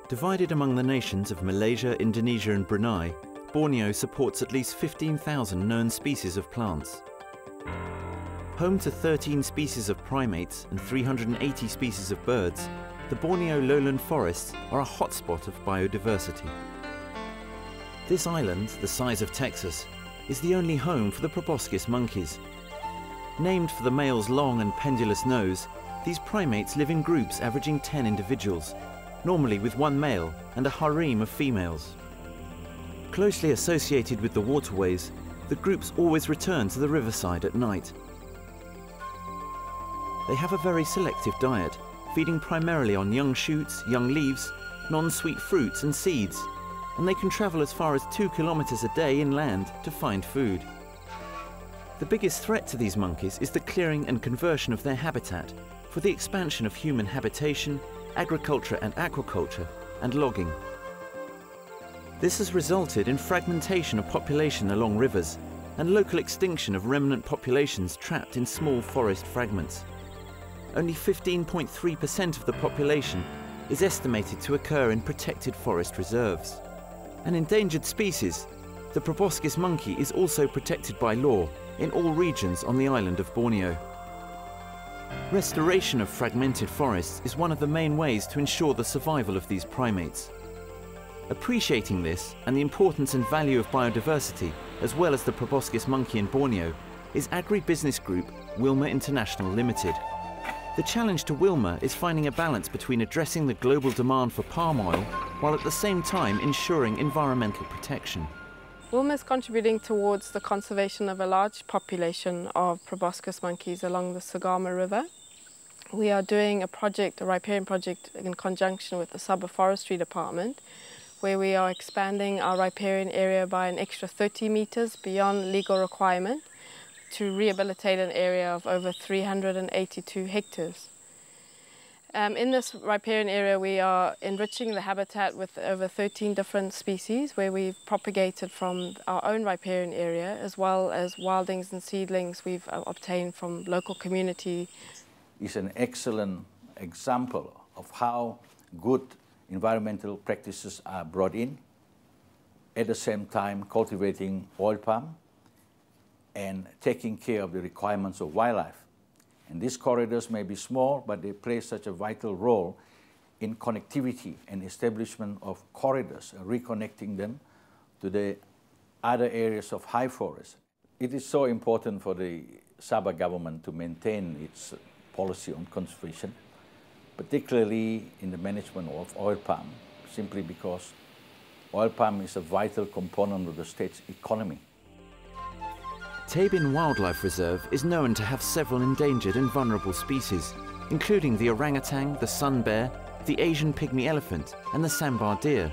Divided among the nations of Malaysia, Indonesia and Brunei, Borneo supports at least 15,000 known species of plants. Home to 13 species of primates and 380 species of birds, the Borneo lowland forests are a hotspot of biodiversity. This island, the size of Texas, is the only home for the proboscis monkeys. Named for the male's long and pendulous nose, these primates live in groups averaging 10 individuals, normally with one male and a harem of females. Closely associated with the waterways, the groups always return to the riverside at night. They have a very selective diet, feeding primarily on young shoots, young leaves, non-sweet fruits and seeds, and they can travel as far as 2 kilometers a day inland to find food. The biggest threat to these monkeys is the clearing and conversion of their habitat for the expansion of human habitation, agriculture and aquaculture, and logging. This has resulted in fragmentation of population along rivers and local extinction of remnant populations trapped in small forest fragments. Only 15.3% of the population is estimated to occur in protected forest reserves. An endangered species, the proboscis monkey is also protected by law in all regions on the island of Borneo. Restoration of fragmented forests is one of the main ways to ensure the survival of these primates. Appreciating this and the importance and value of biodiversity, as well as the proboscis monkey in Borneo, is agri-business group Wilmar International Limited. The challenge to Wilmar is finding a balance between addressing the global demand for palm oil while at the same time ensuring environmental protection. Wilmar is contributing towards the conservation of a large population of proboscis monkeys along the Sagama River. We are doing a project, a riparian project, in conjunction with the Sabah Forestry Department, where we are expanding our riparian area by an extra 30 meters beyond legal requirement to rehabilitate an area of over 382 hectares. In this riparian area, we are enriching the habitat with over 13 different species, where we've propagated from our own riparian area, as well as wildings and seedlings we've obtained from local community. It's an excellent example of how good environmental practices are brought in, at the same time cultivating oil palm and taking care of the requirements of wildlife. And these corridors may be small, but they play such a vital role in connectivity and establishment of corridors, reconnecting them to the other areas of high forest. It is so important for the Sabah government to maintain its policy on conservation, particularly in the management of oil palm, simply because oil palm is a vital component of the state's economy. Tabin Wildlife Reserve is known to have several endangered and vulnerable species, including the orangutan, the sun bear, the Asian pygmy elephant and the sambar deer,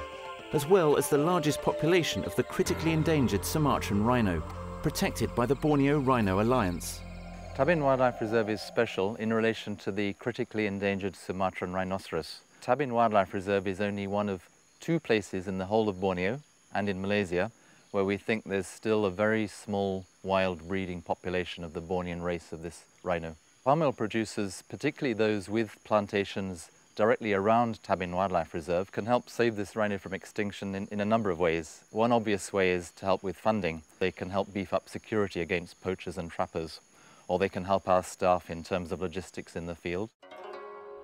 as well as the largest population of the critically endangered Sumatran rhino, protected by the Borneo Rhino Alliance. Tabin Wildlife Reserve is special in relation to the critically endangered Sumatran rhinoceros. Tabin Wildlife Reserve is only one of 2 places in the whole of Borneo and in Malaysia where we think there's still a very small wild breeding population of the Bornean race of this rhino. Palm oil producers, particularly those with plantations directly around Tabin Wildlife Reserve, can help save this rhino from extinction in a number of ways. One obvious way is to help with funding. They can help beef up security against poachers and trappers, or they can help our staff in terms of logistics in the field.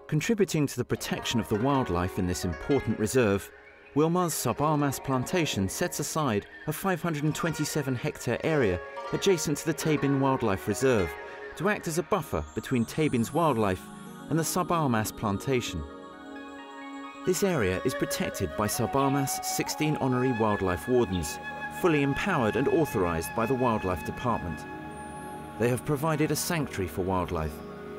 Contributing to the protection of the wildlife in this important reserve, Wilmar's Sabarmas plantation sets aside a 527-hectare area adjacent to the Tabin Wildlife Reserve to act as a buffer between Tabin's wildlife and the Sabarmas plantation. This area is protected by Sabarmas' 16 honorary wildlife wardens, fully empowered and authorized by the Wildlife Department. They have provided a sanctuary for wildlife,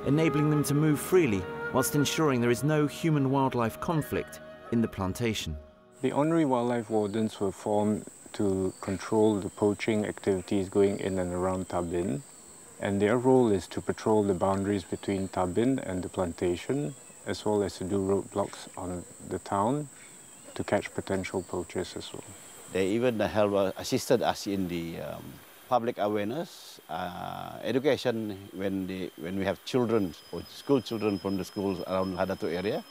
enabling them to move freely whilst ensuring there is no human-wildlife conflict in the plantation. The honorary wildlife wardens were formed to control the poaching activities going in and around Tabin, and their role is to patrol the boundaries between Tabin and the plantation, as well as to do roadblocks on the town to catch potential poachers as well. They even assisted us in the public awareness, education when we have children or school children from the schools around Hadatu area.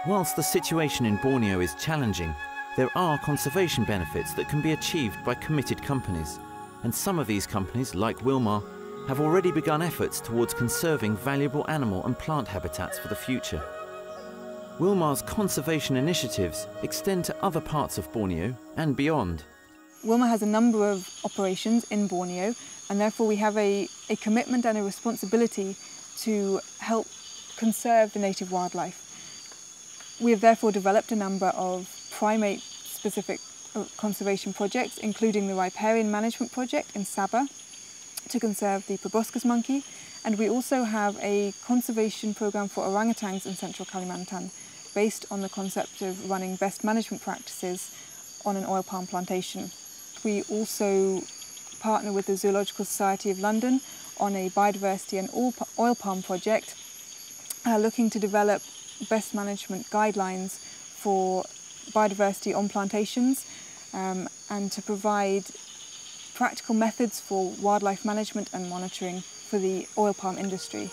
Whilst the situation in Borneo is challenging, there are conservation benefits that can be achieved by committed companies, and some of these companies, like Wilmar, have already begun efforts towards conserving valuable animal and plant habitats for the future. Wilmar's conservation initiatives extend to other parts of Borneo and beyond. Wilmar has a number of operations in Borneo, and therefore we have a commitment and a responsibility to help conserve the native wildlife. We have therefore developed a number of primate-specific conservation projects, including the riparian management project in Sabah to conserve the proboscis monkey, and we also have a conservation program for orangutans in central Kalimantan, based on the concept of running best management practices on an oil palm plantation. We also partner with the Zoological Society of London on a biodiversity and oil palm project, looking to develop best management guidelines for biodiversity on plantations and to provide practical methods for wildlife management and monitoring for the oil palm industry.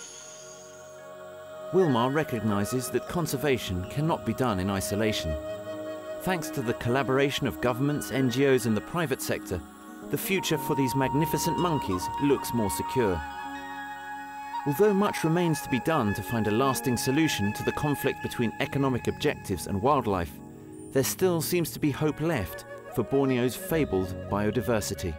Wilmar recognises that conservation cannot be done in isolation. Thanks to the collaboration of governments, NGOs and the private sector, the future for these magnificent monkeys looks more secure. Although much remains to be done to find a lasting solution to the conflict between economic objectives and wildlife, there still seems to be hope left for Borneo's fabled biodiversity.